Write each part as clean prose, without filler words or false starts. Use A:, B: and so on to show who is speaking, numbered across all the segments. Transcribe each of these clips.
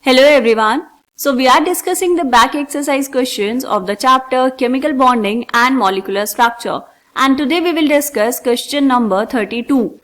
A: Hello everyone. So we are discussing the back exercise questions of the chapter Chemical Bonding and Molecular Structure, and today we will discuss question number 32.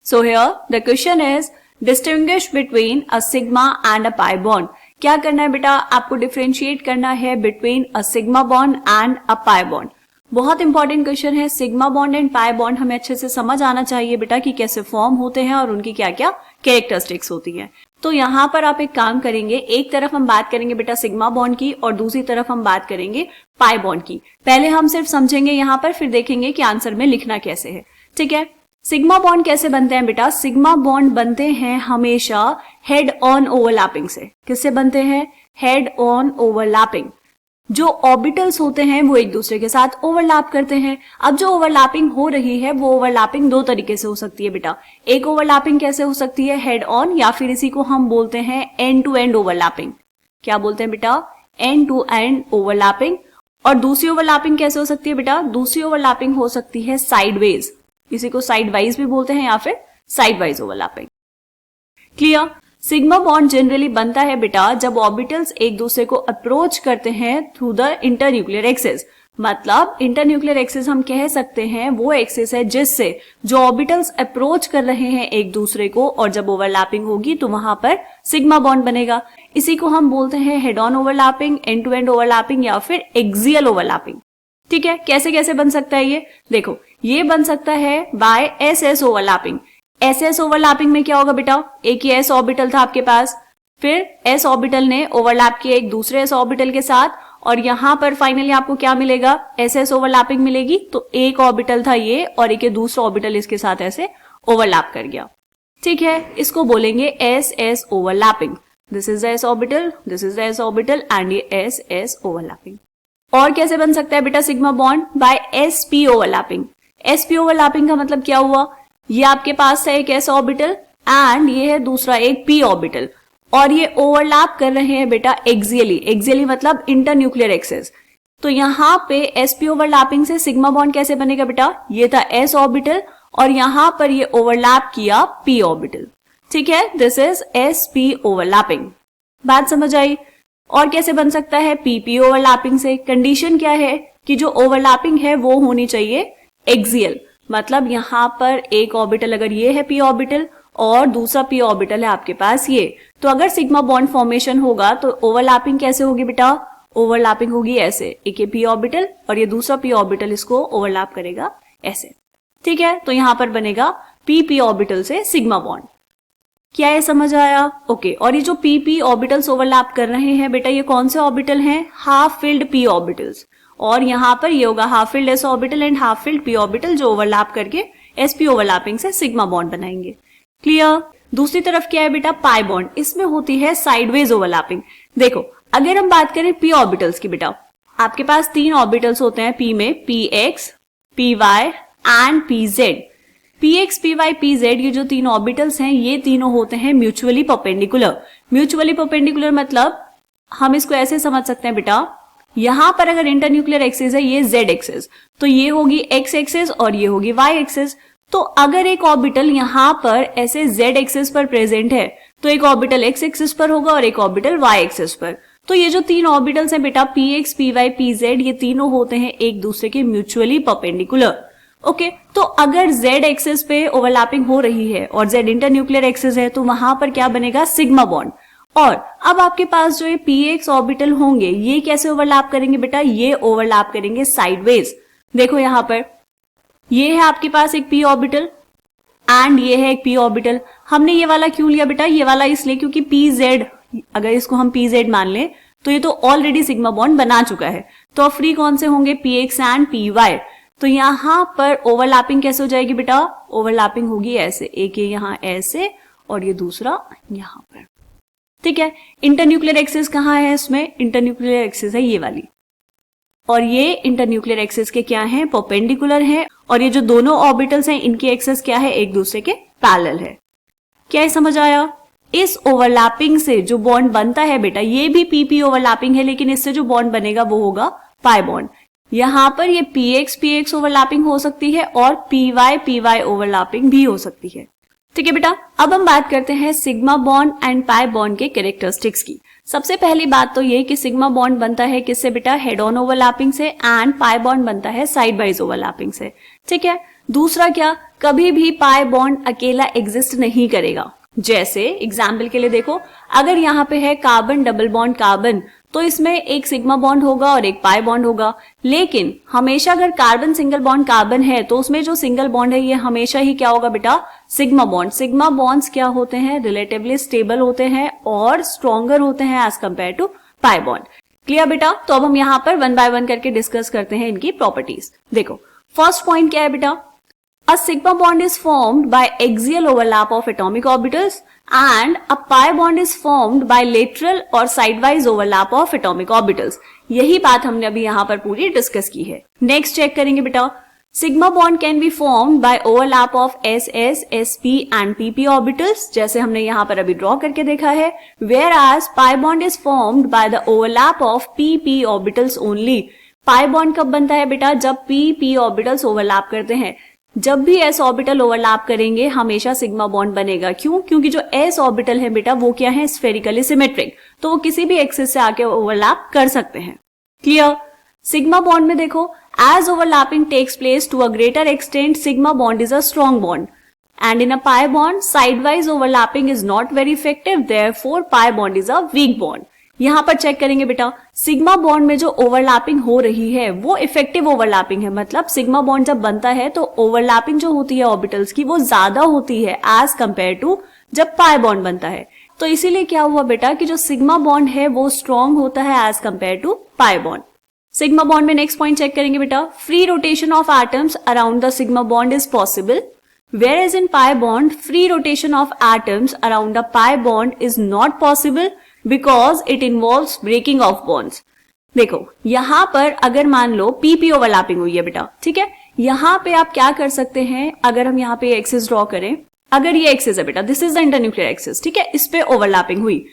A: So here the question is distinguish between a sigma and a pi bond. क्या करना है बेटा, आपको differentiate करना है between a sigma bond and a pi bond. बहुत important question है. Sigma bond and pi bond हमें अच्छे से समझ आना चाहिए बेटा कि कैसे फॉर्म होते हैं और उनकी क्या क्या कैरेक्टरिस्टिक्स होती हैं. तो यहाँ पर आप एक काम करेंगे, एक तरफ हम बात करेंगे बेटा सिग्मा बॉन्ड की और दूसरी तरफ हम बात करेंगे पाई बॉन्ड की. पहले हम सिर्फ समझेंगे यहाँ पर, फिर देखेंगे कि आंसर में लिखना कैसे है. ठीक है. सिग्मा बॉन्ड कैसे बनते हैं बेटा? सिग्मा बॉन्ड बनते हैं हमेशा हेड ऑन ओवरलैपिंग से. किससे बनते हैं? Head on overlapping. जो ऑर्बिटल्स होते हैं वो एक दूसरे के साथ ओवरलैप करते हैं. अब जो ओवरलैपिंग हो रही है वो ओवरलैपिंग दो तरीके से हो सकती है बेटा. एक ओवरलैपिंग कैसे हो सकती है? हेड ऑन, या फिर इसी को हम बोलते हैं एंड टू एंड ओवरलैपिंग. क्या बोलते हैं बेटा? End to end overlapping. और दूसरी ओवरलैपिंग कैसे हो सकती है बेटा? दूसरी ओवरलैपिंग हो सकती है साइडवेज. इसी को साइड वाइज भी बोलते हैं या फिर side wise overlapping. Clear? Sigma bond generally बनता है बेटा जब ऑर्बिटल्स एक दूसरे को अप्रोच करते हैं थ्रू द इंटरन्यूक्लियर एक्सिस. मतलब इंटरन्यूक्लियर एक्सिस हम कह सकते हैं वो एक्सिस है जिससे जो ऑर्बिटल्स अप्रोच कर रहे हैं एक दूसरे को, और जब ओवरलैपिंग होगी तो वहां पर सिग्मा बॉन्ड बनेगा. इसी को हम बोलते हैं head on overlapping, end to end overlapping या फिर एक्सियल ओवरलैपिंग. ठीक है. कैसे कैसे बन सकता है ये? देखो, ये बन सकता है by S S overlapping. S S overlapping में क्या होगा बेटा? एक ही एस ऑर्बिटल था आपके पास, फिर एस ऑर्बिटल ने ओवरलैप किया एक दूसरे एस ऑर्बिटल के साथ, और यहां पर फाइनली आपको क्या मिलेगा? एस एस ओवरलैपिंग मिलेगी. तो एक ऑर्बिटल था ये और एक दूसरा ऑर्बिटल इसके साथ ऐसे ओवरलैप कर गया. ठीक है. इसको बोलेंगे S S overlapping. This is the S orbital, this is the S orbital and ये एस एस ओवरलैपिंग. और कैसे बन सकता है बेटा sigma bond? By S P overlapping. S P overlapping का मतलब क्या हुआ? ये आपके पास है एक एस ऑर्बिटल एंड ये है दूसरा एक पी ऑर्बिटल, और ये ओवरलैप कर रहे हैं बेटा एक्सियली. एक्सियली मतलब इंटरन्यूक्लियर एक्सिस. तो यहाँ पे एस पी ओवरलैपिंग से सिग्मा बॉन्ड कैसे बनेगा बेटा? ये था एस ऑर्बिटल और यहाँ पर ये ओवरलैप किया पी ऑर्बिटल. ठीक है. This is S P overlapping. बात समझ आई? और कैसे बन सकता है? पीपी ओवरलैपिंग से. कंडीशन क्या है कि जो ओवरलैपिंग है वो होनी चाहिए एक्सियल. मतलब यहां पर एक ऑर्बिटल अगर ये है पी ऑर्बिटल और दूसरा पी ऑर्बिटल है आपके पास ये, तो अगर सिग्मा बॉन्ड फॉर्मेशन होगा तो ओवरलैपिंग कैसे होगी बेटा? ओवरलैपिंग होगी ऐसे. एक ये पी ऑर्बिटल और ये दूसरा पी ऑर्बिटल इसको ओवरलैप करेगा ऐसे. ठीक है. तो यहां पर बनेगा पी पी ऑर्बिटल से सिग्मा बॉन्ड. क्या ये समझ आया? ओके. और ये जो पी पी ऑर्बिटल्स ओवरलैप कर रहे हैं बेटा, ये कौन से ऑर्बिटल हैं? Half filled P orbitals. और यहाँ पर ये होगा half filled S orbital and half filled P orbital, जो ओवरलैप करके एसपी ओवरलैपिंग से सिग्मा बॉन्ड बनाएंगे. क्लियर? दूसरी तरफ क्या है बेटा? Pi bond. इसमें होती है साइडवेज ओवरलैपिंग. देखो, अगर हम बात करें पी ऑर्बिटल्स की बेटा, आपके पास तीन ऑर्बिटल्स होते हैं पी में, P X, P Y and P Z. P X, P Y, P Z, ये जो तीन ऑर्बिटल्स हैं ये तीनों होते हैं म्यूचुअली परपेंडिकुलर. म्यूचुअली परपेंडिकुलर मतलब हम इसको ऐसे समझ सकते हैं बेटा, यहां पर अगर इंटरन्यूक्लियर एक्सिस है ये जेड एक्सिस, तो ये होगी एक्स एक्सिस और ये होगी वाई एक्सिस. तो अगर एक ऑर्बिटल यहां पर ऐसे जेड एक्सिस पर प्रेजेंट है तो एक ऑर्बिटल एक्स एक्सिस पर होगा और एक ऑर्बिटल वाई एक्सिस पर. तो ये जो तीन ऑर्बिटल्स हैं बेटा P X, P Y, P Z, ये तीनों होते हैं एक दूसरे के म्यूचुअली परपेंडिकुलर. ओके. तो अगर जेड एक्सिस पे ओवरलैपिंग हो रही है और जेड इंटरन्यूक्लियर एक्सिस है तो वहां पर क्या बनेगा? Sigma bond. और अब आपके पास जो ये पी एक्स ऑर्बिटल होंगे ये कैसे ओवरलैप करेंगे बेटा? ये ओवरलैप करेंगे साइडवेज. देखो यहां पर ये है आपके पास एक पी ऑर्बिटल एंड ये है एक पी ऑर्बिटल. हमने ये वाला क्यों लिया बेटा? ये वाला इसलिए क्योंकि पी जेड, अगर इसको हम पी जेड मान लें तो ये तो ऑलरेडी सिग्मा बॉन्ड बना चुका है. तो फ्री कौन से होंगे? P X and P Y. तो यहां पर ओवरलैपिंग कैसे हो जाएगी बेटा? ओवरलैपिंग होगी ऐसे. एक ये यहां ऐसे और ये दूसरा यहां पर. ठीक है. इंटरन्यूक्लियर एक्सिस कहाँ है? इसमें इंटरन्यूक्लियर एक्सिस है ये वाली, और ये इंटरन्यूक्लियर एक्सिस के क्या है? परपेंडिकुलर है. और ये जो दोनों ऑर्बिटल्स हैं इनकी एक्सिस क्या है? एक दूसरे के पैरेलल है. क्या ये समझ आया? इस ओवरलैपिंग से जो बॉन्ड बनता है बेटा ये भी पीपी ओवरलैपिंग है, लेकिन इससे जो बॉन्ड बनेगा वो होगा पाई बॉन्ड. यहां पर ये पी एक्स ओवरलैपिंग हो सकती है और पी वाई ओवरलैपिंग भी हो सकती है. ठीक है बेटा, अब हम बात करते हैं sigma bond and pi bond के कैरेक्टरिस्टिक्स की। सबसे पहली बात तो ये कि सिग्मा बॉन्ड बनता है किससे बेटा, हेड ऑन ओवरलैपिंग से, एंड पाई बॉन्ड बनता है साइड वाइज ओवरलैपिंग से। ठीक है, दूसरा क्या, कभी भी पाई बॉन्ड अकेला एग्जिस्ट नहीं करेगा। जैसे एग्जाम्पल के लिए देखो, अगर यहाँ पे है कार्बन डबल बॉन्ड कार्बन, तो इसमें एक सिग्मा बॉन्ड होगा और एक पाई बॉन्ड होगा। लेकिन हमेशा अगर कार्बन सिंगल बॉन्ड कार्बन है तो उसमें जो सिंगल बॉन्ड है ये हमेशा ही क्या होगा बेटा, सिग्मा बॉन्ड। सिग्मा बॉन्ड्स क्या होते हैं, रिलेटिवली स्टेबल होते हैं और स्ट्रॉन्गर होते हैं as compared to pi bond. Clear बेटा, तो अब हम यहाँ पर वन बाय वन करके डिस्कस करते हैं इनकी प्रॉपर्टीज। देखो फर्स्ट पॉइंट क्या है बेटा, a sigma bond is formed by axial overlap of atomic orbitals and a pi bond is formed by lateral or sidewise overlap of atomic orbitals। यही बात हमने अभी यहाँ पर पूरी डिस्कस की है। नेक्स्ट चेक करेंगे बेटा, sigma bond can be formed by overlap of SS, SP and PP orbitals, जैसे हमने यहाँ पर अभी ड्रॉ करके देखा है। Whereas pi bond is formed by the overlap of PP orbitals only. Pi bond कब बनता है बेटा, जब PP ऑर्बिटल्स ओवरलैप करते हैं। जब भी s ऑर्बिटल ओवरलैप करेंगे हमेशा सिग्मा बॉन्ड बनेगा। क्यों, क्योंकि जो s ऑर्बिटल है बेटा वो क्या है, स्फेरिकली सिमेट्रिक, तो वो किसी भी एक्सिस से आके ओवरलैप कर सकते हैं। क्लियर, सिग्मा बॉन्ड में देखो, as overlapping takes place to a greater extent sigma bond is a strong bond and in a pi bond side wise overlapping is not very effective, therefore pi bond is a weak bond. यहां पर check करेंगे बेटा, sigma bond में जो overlapping हो रही है वो इफेक्टिव ओवरलैपिंग है। मतलब सिग्मा बॉन्ड जब बनता है तो ओवरलैपिंग जो होती है ऑर्बिटल्स की वो ज्यादा होती है एज कंपेयर टू जब पाई बॉन्ड बनता है। तो इसीलिए क्या हुआ बेटा कि जो सिग्मा बॉन्ड है वो स्ट्रॉन्ग होता है as compared to pi bond. Sigma bond में नेक्स्ट पॉइंट चेक करेंगे बेटा, free rotation of atoms around the sigma bond is possible, whereas in pi bond free rotation of atoms around a pi bond is not possible because it involves breaking of bonds। देखो यहां पर अगर मान लो PP overlapping हुई है बेटा, ठीक है, यहां पे आप क्या कर सकते हैं, अगर हम यहाँ पे एक्सिस ड्रॉ करें, अगर ये एक्सिस है बेटा, this is the internuclear axis, ठीक है, इस पे ओवरलैपिंग हुई।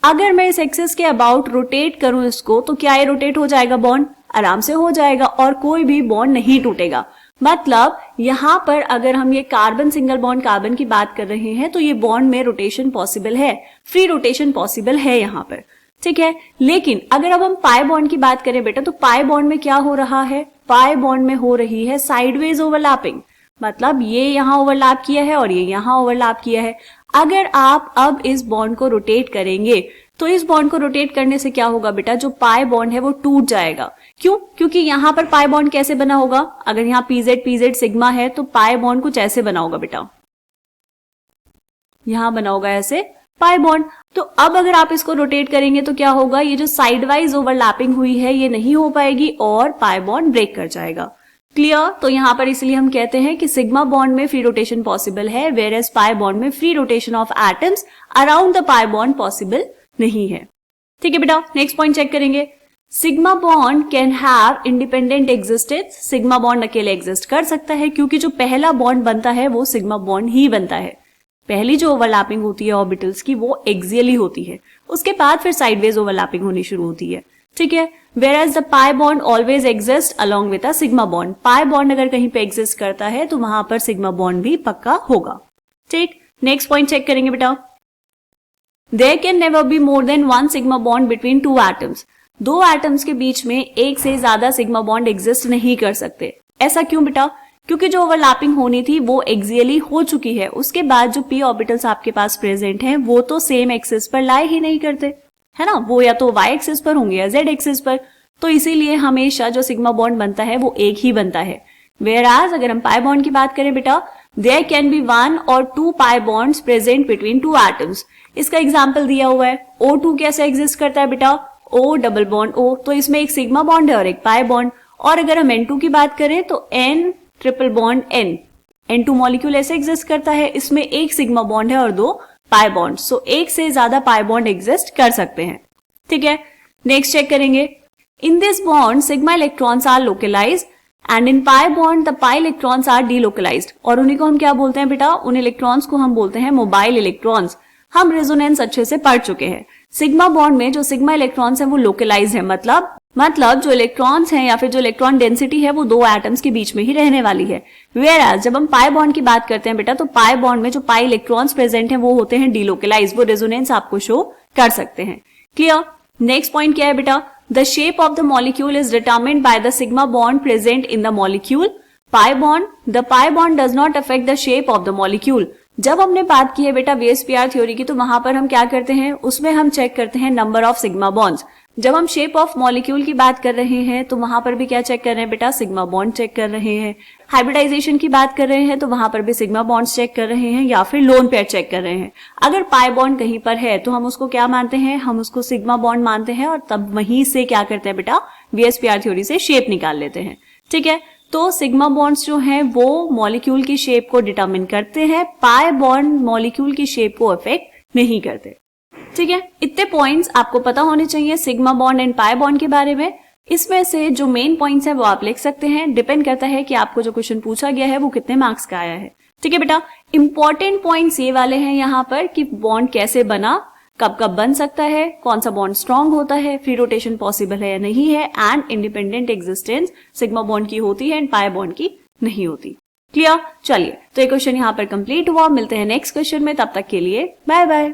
A: अगर मैं इस एक्सिस के अबाउट रोटेट करूं इसको, तो क्या ये रोटेट हो जाएगा, बॉन्ड आराम से हो जाएगा और कोई भी बॉन्ड नहीं टूटेगा। मतलब यहां पर अगर हम ये कार्बन सिंगल बॉन्ड कार्बन की बात कर रहे हैं तो ये बॉन्ड में रोटेशन पॉसिबल है, फ्री रोटेशन पॉसिबल है यहां पर, ठीक है। लेकिन अगर अब हम पाई बॉन्ड की बात करें बेटा, तो पाई बॉन्ड में क्या हो रहा है, पाई बॉन्ड में हो रही है साइडवेज ओवरलैपिंग। मतलब ये यहां ओवरलैप किया है और ये यहां ओवरलैप किया है। अगर आप अब इस बॉन्ड को रोटेट करेंगे तो इस बॉन्ड को रोटेट करने से क्या होगा बेटा, जो पाई बॉन्ड है वो टूट जाएगा। क्यों, क्योंकि यहां पर पाई बॉन्ड कैसे बना होगा, अगर यहाँ PZ सिग्मा है तो पाई बॉन्ड कुछ ऐसे बना होगा बेटा, यहां बना होगा ऐसे पाई बॉन्ड। तो अब अगर आप इसको रोटेट करेंगे तो क्या होगा, ये जो साइड वाइज ओवरलैपिंग हुई है ये नहीं हो पाएगी और पाई बॉन्ड ब्रेक कर जाएगा। क्लियर, तो यहां पर इसलिए हम कहते हैं कि सिग्मा बॉन्ड में फ्री रोटेशन पॉसिबल है, वेयर एज पाई बॉन्ड में free rotation of atoms around the pi bond possible नहीं है। ठीक है बेटा, नेक्स्ट पॉइंट चेक करेंगे, sigma bond can have independent existence. Sigma bond अकेले एग्जिस्ट कर सकता है क्योंकि जो पहला बॉन्ड बनता है वो सिग्मा बॉन्ड ही बनता है। पहली जो ओवरलैपिंग होती है ऑर्बिटल्स की वो एक्सियली होती है, उसके बाद फिर साइडवेज ओवरलैपिंग होनी शुरू होती है, ठीक है। Whereas the pi bond always exists along with a sigma bond। Pi bond अगर कहीं पे एग्जिस्ट करता है तो वहां पर सिग्मा बॉन्ड भी पक्का होगा। ठीक, नेक्स्ट पॉइंट चेक करेंगे बेटा, There can never be more than one sigma bond between two atoms। दो एटम्स के बीच में एक से ज्यादा सिग्मा बॉन्ड एग्जिस्ट नहीं कर सकते। ऐसा क्यों बेटा, क्योंकि जो ओवरलैपिंग होनी थी वो एक्सियली हो चुकी है, उसके बाद जो p ऑर्बिटल्स आपके पास प्रेजेंट हैं वो तो सेम एक्सिस पर लाई ही नहीं करते, है ना, वो या तो y एक्सिस पर होंगे या z एक्सिस पर। तो इसीलिए हमेशा जो सिग्मा बॉन्ड बनता है वो एक ही बनता है। Whereas अगर हम पाई बॉन्ड की बात करें बेटा, there can be one or two pi bonds present between two atoms। इसका एग्जाम्पल दिया हुआ है, O2 कैसे एग्जिस्ट करता है बेटा, O डबल बॉन्ड O, तो इसमें एक सिग्मा बॉन्ड है और एक पाई बॉन्ड। और अगर हम N2 की बात करें तो N triple bond N, N2 molecule ऐसे एग्जिस्ट करता है, इसमें एक सिग्मा बॉन्ड है और दो पाई बॉन्ड। सो एक से ज्यादा पाई बॉन्ड एग्जिस्ट कर सकते हैं, ठीक है। नेक्स्ट चेक करेंगे, in this bond sigma electrons are localized and in pi bond the pi electrons are delocalized. और उन्हीं को हम क्या बोलते हैं बेटा, उन इलेक्ट्रॉन्स को हम बोलते हैं मोबाइल इलेक्ट्रॉन्स। हम रेजोनेंस अच्छे से पढ़ चुके हैं। सिग्मा बॉन्ड में जो सिग्मा इलेक्ट्रॉन्स है वो लोकलाइज्ड है, मतलब मतलब जो इलेक्ट्रॉन्स हैं या फिर जो इलेक्ट्रॉन डेंसिटी है वो दो एटम्स के बीच में ही रहने वाली है। वेयरएज जब हम पाई बॉन्ड की बात करते हैं बेटा, तो पाई बॉन्ड में जो पाई इलेक्ट्रॉन्स प्रेजेंट हैं वो होते हैं डिलोकलाइज, वो रेजोनेंस आपको शो कर सकते हैं। क्लियर। नेक्स्ट पॉइंट क्या है बेटा, the shape of the molecule is determined by the sigma bond present in the molecule. Pi bond, the pi bond does not affect the shape of the molecule. जब हमने बात की है बेटा वीएसपीआर theory की, तो वहां पर हम क्या करते हैं, उसमें हम चेक करते हैं नंबर ऑफ सिग्मा बॉन्ड्स। जब हम शेप ऑफ मॉलिक्यूल की बात कर रहे हैं तो वहां पर भी क्या चेक कर रहे हैं बेटा, सिग्मा बॉन्ड चेक कर रहे हैं। हाइब्रिडाइजेशन की बात कर रहे हैं तो वहां पर भी सिग्मा बॉन्ड्स चेक कर रहे हैं या फिर लोन पेयर चेक कर रहे हैं। अगर पाई बॉन्ड कहीं पर है तो हम उसको क्या मानते हैं, हम उसको सिग्मा बॉन्ड मानते हैं और तब वहीं से क्या करते हैं बेटा, वीएसपीआर थ्योरी से शेप निकाल लेते हैं। ठीक है, तो सिग्मा बॉन्ड्स जो हैं वो मॉलिक्यूल की शेप को डिटरमिन करते हैं, पाई बॉन्ड मॉलिक्यूल की शेप को अफेक्ट नहीं करते। ठीक है, इतने पॉइंट्स आपको पता होने चाहिए sigma bond and pi bond के बारे में। इसमें से जो मेन पॉइंट्स है वो आप लिख सकते हैं, डिपेंड करता है कि आपको जो क्वेश्चन पूछा गया है वो कितने मार्क्स का आया है। ठीक है बेटा, इंपॉर्टेंट पॉइंट्स ये वाले हैं यहाँ पर कि बॉन्ड कैसे बना, कब कब बन सकता है, कौन सा बॉन्ड स्ट्रांग होता है, फ्री रोटेशन पॉसिबल है या नहीं है, and independent existence sigma bond की होती है एंड पाई बॉन्ड की नहीं होती। क्लियर। चलिए, तो ये क्वेश्चन यहाँ पर कंप्लीट हुआ। मिलते हैं नेक्स्ट क्वेश्चन में, तब तक के लिए बाय बाय।